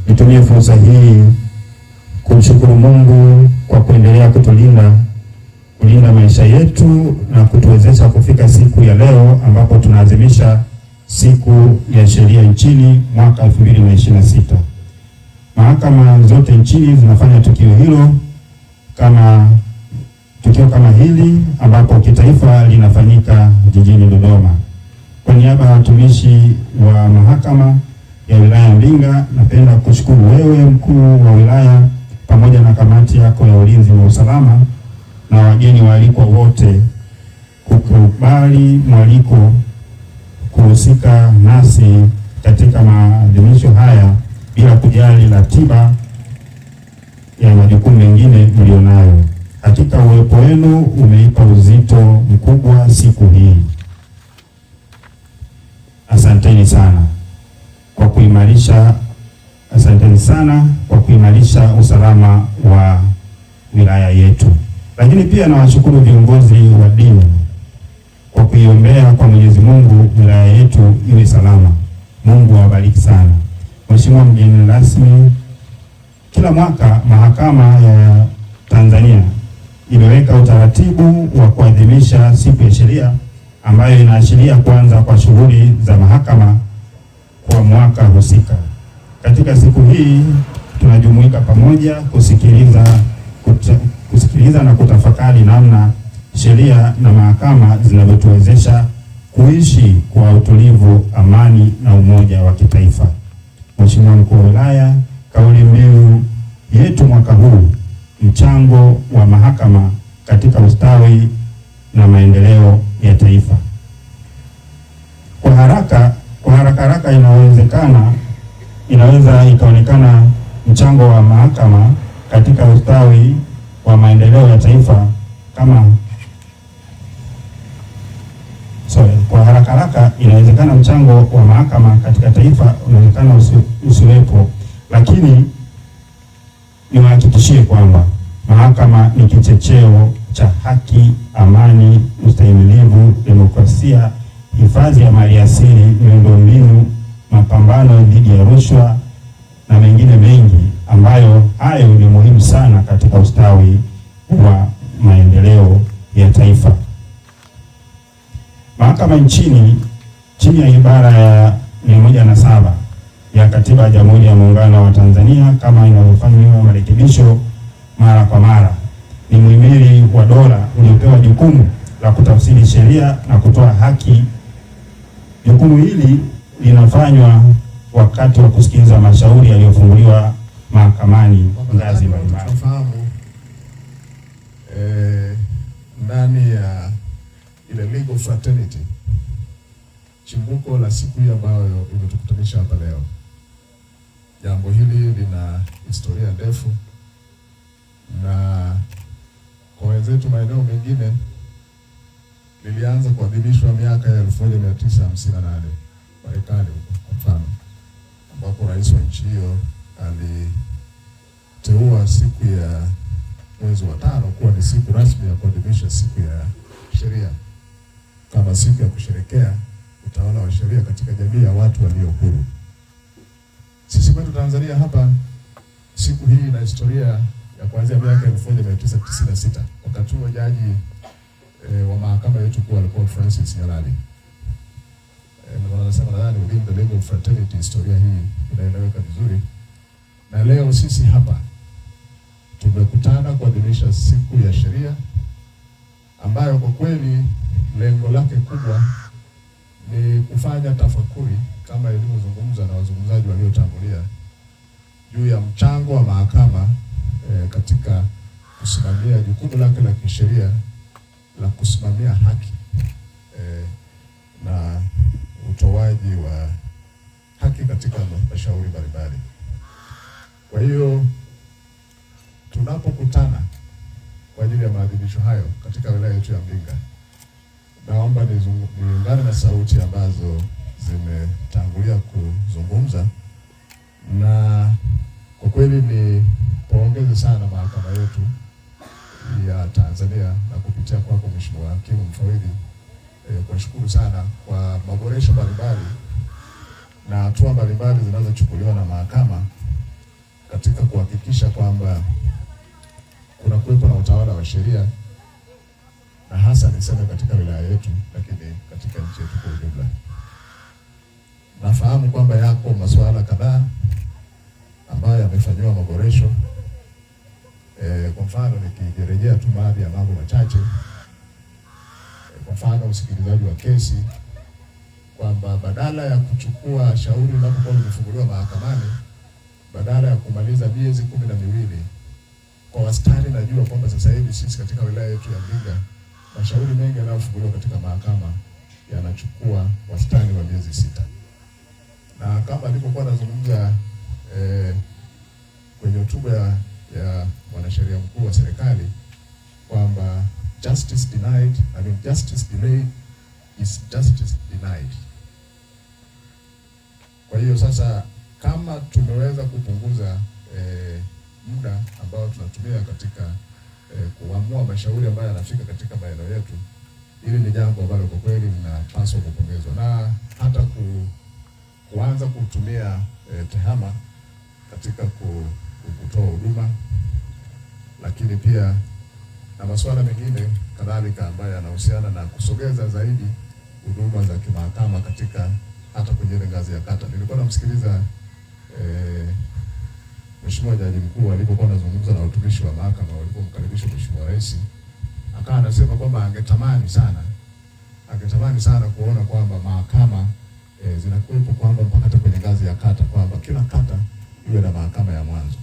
Nitumie fursa hii kumshukuru Mungu kwa kuendelea kulinda maisha yetu na kutuwezesha kufika siku ya leo ambapo tunaadhimisha siku ya sheria nchini mwaka 2026. Mahakama zote nchini zinafanya tukio kama hili ambapo kitaifa linafanyika jijini Dodoma. Kwa niaba ya watumishi wa mahakama ya wilaya Mbinga, napenda kushukuru wewe mkuu wa wilaya pamoja na kamati yako ya ulinzi na usalama na wageni waalikwa wote kukubali mwaliko kuhusika nasi katika maadhimisho haya bila kujali ratiba ya majukumu mengine mlionayo. Hakika uwepo wenu umeipa uzito mkubwa siku hii. Asanteni sana kwa kuimarisha usalama wa wilaya yetu. Lakini pia nawashukuru viongozi wa dini kwa kuiombea kwa Mwenyezi Mungu wilaya yetu iwe salama. Mungu awabariki sana. Mheshimiwa mgeni rasmi, kila mwaka Mahakama ya Tanzania imeweka utaratibu wa kuadhimisha siku ya sheria ambayo inaashiria kuanza kwa shughuli za mahakama kwa mwaka husika. Katika siku hii tunajumuika pamoja kusikiliza na kutafakari namna sheria na mahakama zinavyotuwezesha kuishi kwa utulivu, amani na umoja wa kitaifa. Mheshimiwa Mkuu wa Wilaya, kauli mbiu yetu mwaka huu, mchango wa mahakama katika ustawi na maendeleo ya taifa. Kwa haraka inaweza ikaonekana mchango wa mahakama katika ustawi wa maendeleo ya taifa inawezekana mchango wa mahakama katika taifa unaonekana usiwepo, lakini niwahakikishie kwamba mahakama ni kichocheo cha haki, amani, ustahimilivu, demokrasia, hifadhi ya maliasili, miundombinu, mapambano dhidi ya rushwa na mengine mengi ambayo hayo ni muhimu sana katika ustawi wa maendeleo ya taifa. Mahakama nchini chini ya ibara ya 107 ya Katiba ya Jamhuri ya Muungano wa Tanzania kama inavyofanywa marekebisho mara kwa mara, ni muhimili wa dola uliopewa jukumu la kutafsiri sheria na kutoa haki. Jukumu hili linafanywa wakati wa kusikiliza mashauri yaliyofunguliwa mahakamani ngazi mbalimbali. Ndani ya ile legal fraternity, chimbuko la siku hii ambayo imetukutanisha hapa leo, jambo hili lina historia ndefu, na kwa wenzetu maeneo mengine lilianza kuadhimishwa miaka ya 1958 Marekani kwa mfano, ambapo rais wa nchi hiyo aliteua siku ya mwezi wa 5 kuwa ni siku rasmi ya kuadhimisha siku ya sheria kama siku ya kusherekea utawala wa sheria katika jamii ya watu walio huru. Sisi kwetu Tanzania hapa, siku hii ina historia ya kuanzia miaka 1996 wakati huo jaji wa mahakama yetu kuu alikuwa Francis Nyalali. Nasema nadhani within the legal fraternity historia hii inaeleweka vizuri, na leo sisi hapa tumekutana kuadhimisha siku ya sheria ambayo kwa kweli lengo lake kubwa ni kufanya tafakuri kama ilivyozungumza na wazungumzaji waliotangulia juu ya mchango wa mahakama katika kusimamia jukumu lake la kisheria la kusimamia haki na utoaji wa haki katika mashauri mbalimbali. Kwa hiyo tunapokutana kwa ajili ya maadhimisho hayo katika wilaya yetu ya Mbinga, naomba niungane na sauti ambazo zimetangulia kuzungumza, na kwa kweli ni pongeze sana mahakama yetu ya Tanzania na kupitia kwako Mheshimiwa Hakimu Mfawidhi, kushukuru sana kwa maboresho mbalimbali na hatua mbalimbali zinazochukuliwa na mahakama kuhakikisha kwamba kuna kuwepo na utawala wa sheria, na hasa niseme katika wilaya yetu, lakini katika nchi yetu kwa ujumla. Nafahamu kwamba yako masuala kadhaa ambayo yamefanyiwa maboresho. Kwa mfano nikirejea tu baadhi ya mambo machache, kwa mfano usikilizaji wa kesi, kwamba badala ya kuchukua shauri linapokuwa limefunguliwa mahakamani, badala ya kumaliza miezi 12 kwa wastani, najua kwamba sasa hivi sisi katika wilaya yetu ya Mbinga mashauri mengi yanayofunguliwa katika mahakama yanachukua wastani wa miezi 6. Na kama alipokuwa anazungumza kwenye hotuba ya mwanasheria mkuu wa serikali kwamba justice delayed is justice denied. Kwa hiyo sasa kama tumeweza kupunguza muda ambao tunatumia katika kuamua mashauri ambayo yanafika katika maeneo yetu, hili ni jambo ambalo kwa kweli linapaswa kupongezwa, na hata kuanza kutumia tehama katika kutoa huduma, lakini pia na masuala mengine kadhalika ambayo yanahusiana na kusogeza zaidi huduma za kimahakama katika hata kwenye ngazi ya kata. Nilikuwa namsikiliza Mheshimiwa Jaji Mkuu alipokuwa anazungumza na watumishi wa mahakama walipomkaribisha Mheshimiwa Rais, akawa anasema kwamba angetamani sana kuona kwamba mahakama zinakuwepo kwamba mpaka hata kwenye ngazi ya kata, kwamba kila kata iwe na mahakama ya mwanzo.